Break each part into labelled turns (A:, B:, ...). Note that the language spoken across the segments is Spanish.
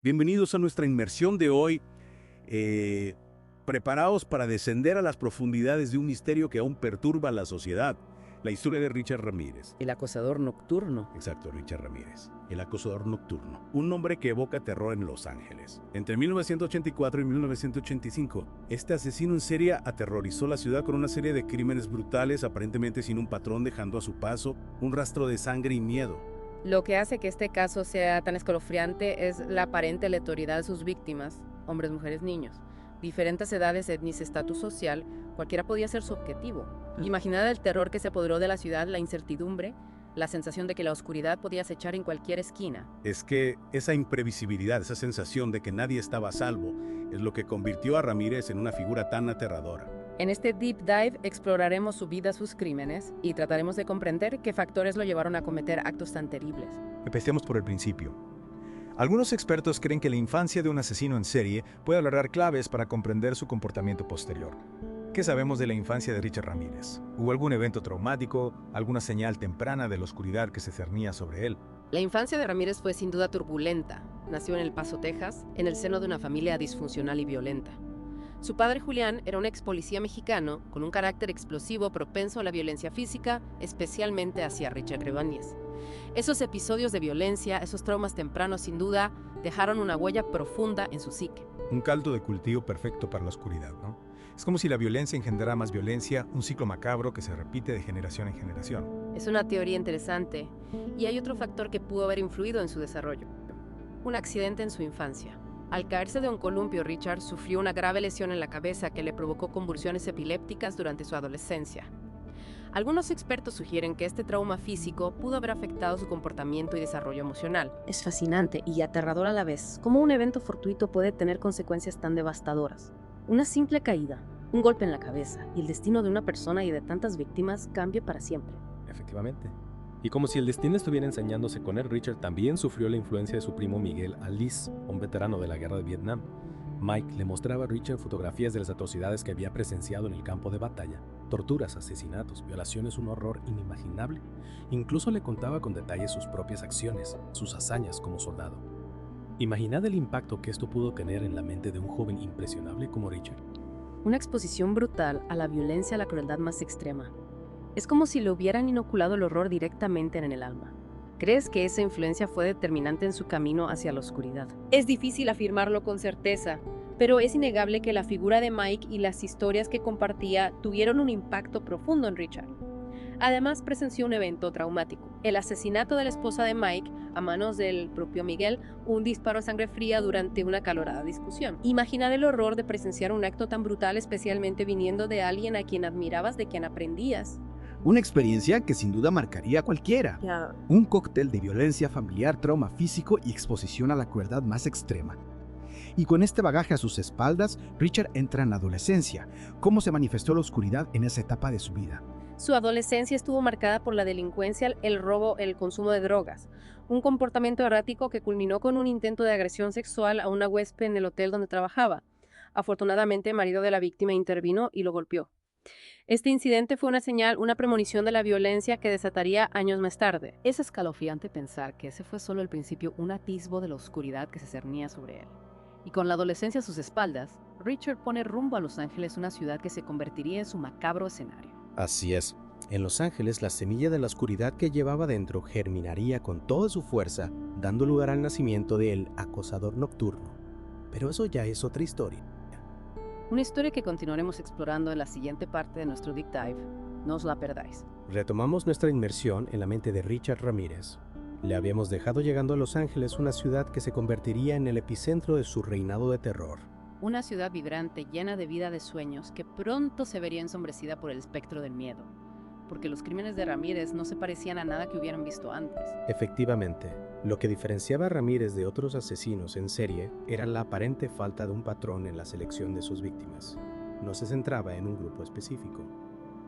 A: Bienvenidos a nuestra inmersión de hoy. Preparaos para descender a las profundidades de un misterio que aún perturba a la sociedad. La historia de Richard Ramírez.
B: El acosador nocturno.
A: Exacto, Richard Ramírez. El acosador nocturno. Un nombre que evoca terror en Los Ángeles. Entre 1984 y 1985, este asesino en serie aterrorizó la ciudad con una serie de crímenes brutales, aparentemente sin un patrón, dejando a su paso un rastro de sangre y miedo.
C: Lo que hace que este caso sea tan escalofriante es la aparente aleatoriedad de sus víctimas, hombres, mujeres, niños. Diferentes edades, etnias, estatus social, cualquiera podía ser su objetivo. Imaginad el terror que se apoderó de la ciudad, la incertidumbre, la sensación de que la oscuridad podía acechar en cualquier esquina.
A: Es que esa imprevisibilidad, esa sensación de que nadie estaba a salvo, es lo que convirtió a Ramírez en una figura tan aterradora.
C: En este Deep Dive exploraremos su vida, sus crímenes, y trataremos de comprender qué factores lo llevaron a cometer actos tan terribles.
D: Empecemos por el principio. Algunos expertos creen que la infancia de un asesino en serie puede alargar claves para comprender su comportamiento posterior. ¿Qué sabemos de la infancia de Richard Ramírez? ¿Hubo algún evento traumático, alguna señal temprana de la oscuridad que se cernía sobre él?
C: La infancia de Ramírez fue sin duda turbulenta. Nació en El Paso, Texas, en el seno de una familia disfuncional y violenta. Su padre Julián era un ex policía mexicano con un carácter explosivo propenso a la violencia física, especialmente hacia Richard Ramírez. Esos episodios de violencia, esos traumas tempranos, sin duda, dejaron una huella profunda en su psique.
D: Un caldo de cultivo perfecto para la oscuridad, ¿no? Es como si la violencia engendrara más violencia, un ciclo macabro que se repite de generación en generación.
C: Es una teoría interesante, y hay otro factor que pudo haber influido en su desarrollo: un accidente en su infancia. Al caerse de un columpio, Richard sufrió una grave lesión en la cabeza que le provocó convulsiones epilépticas durante su adolescencia. Algunos expertos sugieren que este trauma físico pudo haber afectado su comportamiento y desarrollo emocional.
B: Es fascinante y aterrador a la vez cómo un evento fortuito puede tener consecuencias tan devastadoras. Una simple caída, un golpe en la cabeza, y el destino de una persona y de tantas víctimas cambia para siempre.
E: Efectivamente. Y como si el destino estuviera ensañándose con él, Richard también sufrió la influencia de su primo Miguel Alice, un veterano de la guerra de Vietnam. Mike le mostraba a Richard fotografías de las atrocidades que había presenciado en el campo de batalla: torturas, asesinatos, violaciones, un horror inimaginable. Incluso le contaba con detalle sus propias acciones, sus hazañas como soldado. Imaginad el impacto que esto pudo tener en la mente de un joven impresionable como Richard.
B: Una exposición brutal a la violencia, a la crueldad más extrema. Es como si le hubieran inoculado el horror directamente en el alma.
C: ¿Crees que esa influencia fue determinante en su camino hacia la oscuridad? Es difícil afirmarlo con certeza, pero es innegable que la figura de Mike y las historias que compartía tuvieron un impacto profundo en Richard. Además, presenció un evento traumático: el asesinato de la esposa de Mike a manos del propio Miguel, un disparo a sangre fría durante una acalorada discusión. Imaginar el horror de presenciar un acto tan brutal, especialmente viniendo de alguien a quien admirabas, de quien aprendías.
F: Una experiencia que sin duda marcaría a cualquiera. Un cóctel de violencia familiar, trauma físico y exposición a la crueldad más extrema. Y con este bagaje a sus espaldas, Richard entra en la adolescencia. ¿Cómo se manifestó la oscuridad en esa etapa de su vida?
C: Su adolescencia estuvo marcada por la delincuencia, el robo, el consumo de drogas. Un comportamiento errático que culminó con un intento de agresión sexual a una huésped en el hotel donde trabajaba. Afortunadamente, el marido de la víctima intervino y lo golpeó. Este incidente fue una señal, una premonición de la violencia que desataría años más tarde.
B: Es escalofriante pensar que ese fue solo el principio, un atisbo de la oscuridad que se cernía sobre él. Y con la adolescencia a sus espaldas, Richard pone rumbo a Los Ángeles, una ciudad que se convertiría en su macabro escenario.
G: Así es. En Los Ángeles, la semilla de la oscuridad que llevaba dentro germinaría con toda su fuerza, dando lugar al nacimiento del acosador nocturno. Pero eso ya es otra historia.
B: Una historia que continuaremos explorando en la siguiente parte de nuestro Deep Dive. No os la perdáis.
G: Retomamos nuestra inmersión en la mente de Richard Ramírez. Le habíamos dejado llegando a Los Ángeles, una ciudad que se convertiría en el epicentro de su reinado de terror.
B: Una ciudad vibrante, llena de vida, de sueños, que pronto se vería ensombrecida por el espectro del miedo. Porque los crímenes de Ramírez no se parecían a nada que hubieran visto antes.
G: Efectivamente, lo que diferenciaba a Ramírez de otros asesinos en serie era la aparente falta de un patrón en la selección de sus víctimas. No se centraba en un grupo específico.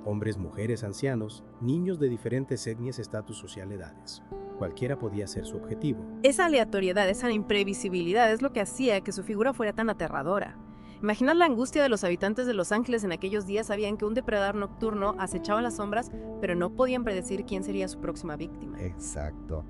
G: Hombres, mujeres, ancianos, niños de diferentes etnias, estatus social, edades. Cualquiera podía ser su objetivo.
H: Esa aleatoriedad, esa imprevisibilidad es lo que hacía que su figura fuera tan aterradora. Imaginad la angustia de los habitantes de Los Ángeles en aquellos días. Sabían que un depredador nocturno acechaba las sombras, pero no podían predecir quién sería su próxima víctima.
F: Exacto.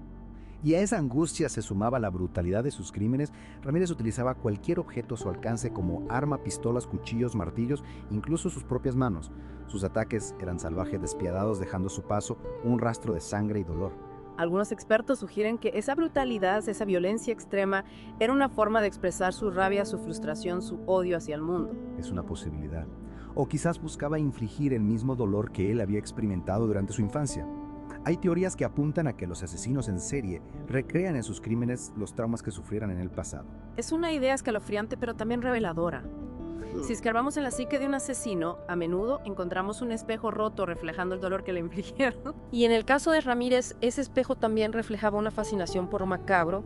F: Y a esa angustia se sumaba la brutalidad de sus crímenes. Ramírez utilizaba cualquier objeto a su alcance como arma, pistolas, cuchillos, martillos, incluso sus propias manos. Sus ataques eran salvajes, despiadados, dejando a su paso un rastro de sangre y dolor.
H: Algunos expertos sugieren que esa brutalidad, esa violencia extrema, era una forma de expresar su rabia, su frustración, su odio hacia el mundo.
F: Es una posibilidad. O quizás buscaba infligir el mismo dolor que él había experimentado durante su infancia. Hay teorías que apuntan a que los asesinos en serie recrean en sus crímenes los traumas que sufrieran en el pasado.
H: Es una idea escalofriante, pero también reveladora. Si escarbamos en la psique de un asesino, a menudo encontramos un espejo roto reflejando el dolor que le infligieron.
C: Y en el caso de Ramírez, ese espejo también reflejaba una fascinación por lo macabro.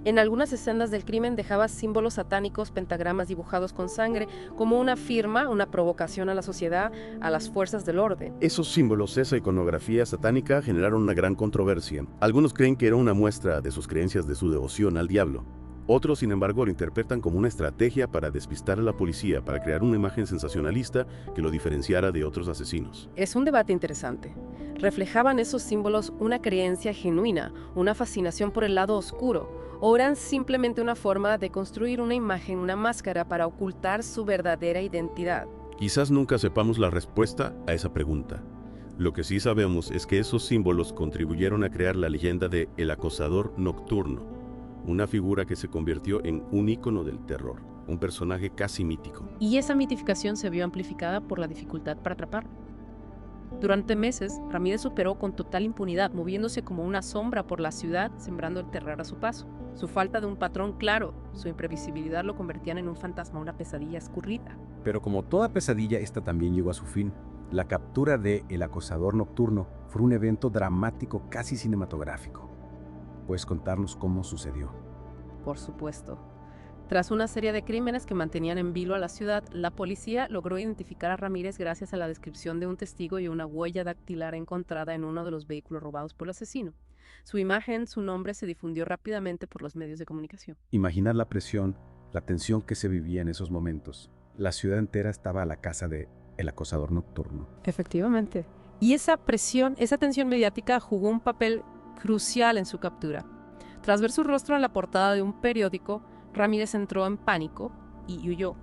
C: En algunas escenas del crimen dejaba símbolos satánicos, pentagramas dibujados con sangre, como una firma, una provocación a la sociedad, a las fuerzas del orden.
A: Esos símbolos, esa iconografía satánica generaron una gran controversia. Algunos creen que era una muestra de sus creencias de su devoción al diablo. Otros, sin embargo, lo interpretan como una estrategia para despistar a la policía, para crear una imagen sensacionalista que lo diferenciara de otros asesinos.
C: Es un debate interesante. ¿Reflejaban esos símbolos una creencia genuina, una fascinación por el lado oscuro, o eran simplemente una forma de construir una imagen, una máscara para ocultar su verdadera identidad?
A: Quizás nunca sepamos la respuesta a esa pregunta. Lo que sí sabemos es que esos símbolos contribuyeron a crear la leyenda de El Acosador Nocturno, una figura que se convirtió en un ícono del terror, un personaje casi mítico.
C: Y esa mitificación se vio amplificada por la dificultad para atraparlo. Durante meses, Ramírez operó con total impunidad, moviéndose como una sombra por la ciudad, sembrando el terror a su paso. Su falta de un patrón claro, su imprevisibilidad lo convertían en un fantasma, una pesadilla escurrida.
E: Pero como toda pesadilla, esta también llegó a su fin. La captura de El Acosador Nocturno fue un evento dramático casi cinematográfico. ¿Puedes contarnos cómo sucedió?
C: Por supuesto. Tras una serie de crímenes que mantenían en vilo a la ciudad, la policía logró identificar a Ramírez gracias a la descripción de un testigo y una huella dactilar encontrada en uno de los vehículos robados por el asesino. Su imagen, su nombre se difundió rápidamente por los medios de comunicación.
E: Imaginar la presión, la tensión que se vivía en esos momentos. La ciudad entera estaba a la caza de El Acosador Nocturno.
C: Efectivamente. Y esa presión, esa tensión mediática jugó un papel crucial en su captura. Tras ver su rostro en la portada de un periódico, Ramírez entró en pánico y huyó.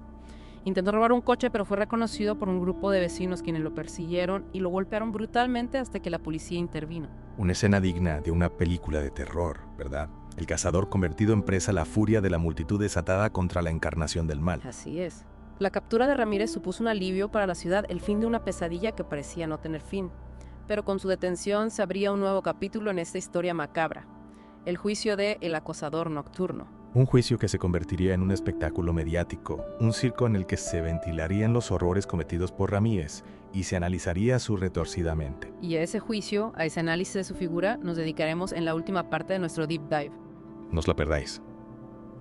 C: Intentó robar un coche, pero fue reconocido por un grupo de vecinos quienes lo persiguieron y lo golpearon brutalmente hasta que la policía intervino.
D: Una escena digna de una película de terror, ¿verdad? El cazador convertido en presa, la furia de la multitud desatada contra la encarnación del mal.
C: Así es. La captura de Ramírez supuso un alivio para la ciudad, el fin de una pesadilla que parecía no tener fin. Pero con su detención se abría un nuevo capítulo en esta historia macabra, el juicio de El Acosador Nocturno.
D: Un juicio que se convertiría en un espectáculo mediático, un circo en el que se ventilarían los horrores cometidos por Ramírez y se analizaría su retorcida mente.
C: Y a ese juicio, a ese análisis de su figura, nos dedicaremos en la última parte de nuestro Deep Dive.
D: No os la perdáis.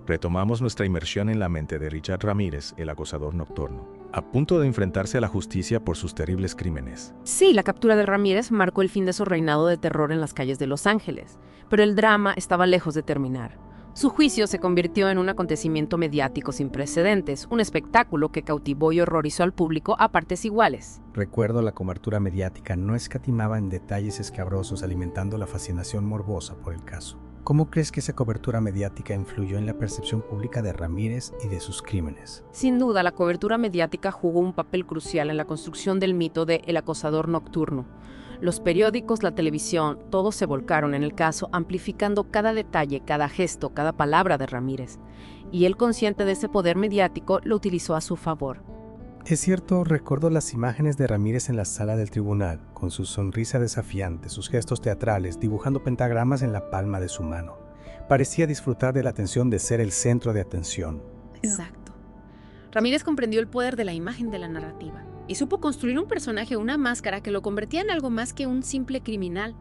D: Retomamos nuestra inmersión en la mente de Richard Ramírez, el acosador nocturno, a punto de enfrentarse a la justicia por sus terribles crímenes.
C: Sí, la captura de Ramírez marcó el fin de su reinado de terror en las calles de Los Ángeles, pero el drama estaba lejos de terminar. Su juicio se convirtió en un acontecimiento mediático sin precedentes, un espectáculo que cautivó y horrorizó al público a partes iguales.
G: Recuerdo la cobertura mediática no escatimaba en detalles escabrosos, alimentando la fascinación morbosa por el caso. ¿Cómo crees que esa cobertura mediática influyó en la percepción pública de Ramírez y de sus crímenes?
C: Sin duda, la cobertura mediática jugó un papel crucial en la construcción del mito de El Acosador Nocturno. Los periódicos, la televisión, todos se volcaron en el caso, amplificando cada detalle, cada gesto, cada palabra de Ramírez. Y él, consciente de ese poder mediático, lo utilizó a su favor.
G: Es cierto, recuerdo las imágenes de Ramírez en la sala del tribunal, con su sonrisa desafiante, sus gestos teatrales, dibujando pentagramas en la palma de su mano. Parecía disfrutar de la atención de ser el centro de atención.
C: Exacto. Ramírez comprendió el poder de la imagen de la narrativa y supo construir un personaje, una máscara que lo convertía en algo más que un simple criminal.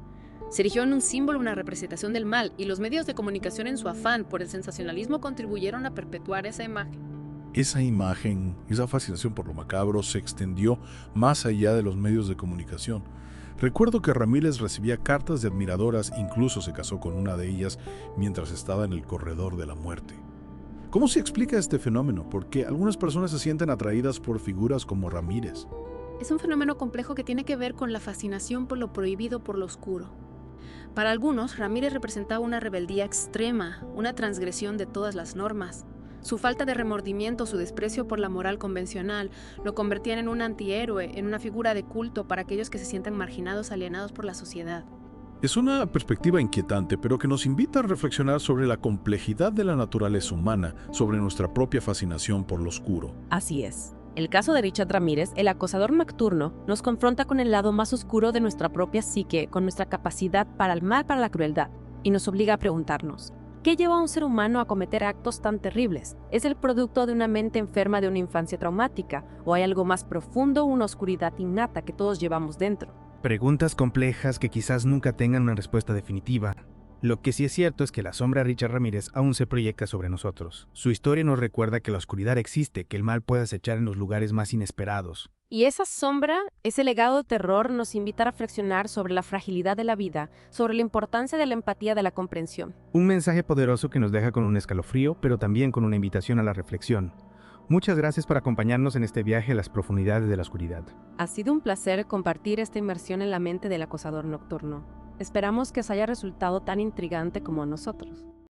C: Se erigió en un símbolo, una representación del mal, y los medios de comunicación, en su afán por el sensacionalismo, contribuyeron a perpetuar esa imagen.
I: Esa imagen, esa fascinación por lo macabro se extendió más allá de los medios de comunicación. Recuerdo que Ramírez recibía cartas de admiradoras, incluso se casó con una de ellas mientras estaba en el corredor de la muerte. ¿Cómo se explica este fenómeno? ¿Por qué algunas personas se sienten atraídas por figuras como Ramírez?
B: Es un fenómeno complejo que tiene que ver con la fascinación por lo prohibido, por lo oscuro.
J: Para algunos, Ramírez representaba una rebeldía extrema, una transgresión de todas las normas. Su falta de remordimiento, su desprecio por la moral convencional, lo convertían en un antihéroe, en una figura de culto para aquellos que se sienten marginados, alienados por la sociedad.
I: Es una perspectiva inquietante, pero que nos invita a reflexionar sobre la complejidad de la naturaleza humana, sobre nuestra propia fascinación por lo oscuro.
C: Así es. El caso de Richard Ramírez, el acosador nocturno, nos confronta con el lado más oscuro de nuestra propia psique, con nuestra capacidad para el mal, para la crueldad, y nos obliga a preguntarnos, ¿qué lleva a un ser humano a cometer actos tan terribles? ¿Es el producto de una mente enferma de una infancia traumática? ¿O hay algo más profundo, una oscuridad innata que todos llevamos dentro?
F: Preguntas complejas que quizás nunca tengan una respuesta definitiva. Lo que sí es cierto es que la sombra de Richard Ramírez aún se proyecta sobre nosotros. Su historia nos recuerda que la oscuridad existe, que el mal puede acechar en los lugares más inesperados.
C: Y esa sombra, ese legado de terror nos invita a reflexionar sobre la fragilidad de la vida, sobre la importancia de la empatía, de la comprensión.
F: Un mensaje poderoso que nos deja con un escalofrío, pero también con una invitación a la reflexión. Muchas gracias por acompañarnos en este viaje a las profundidades de la oscuridad.
C: Ha sido un placer compartir esta inmersión en la mente del acosador nocturno. Esperamos que os haya resultado tan intrigante como a nosotros.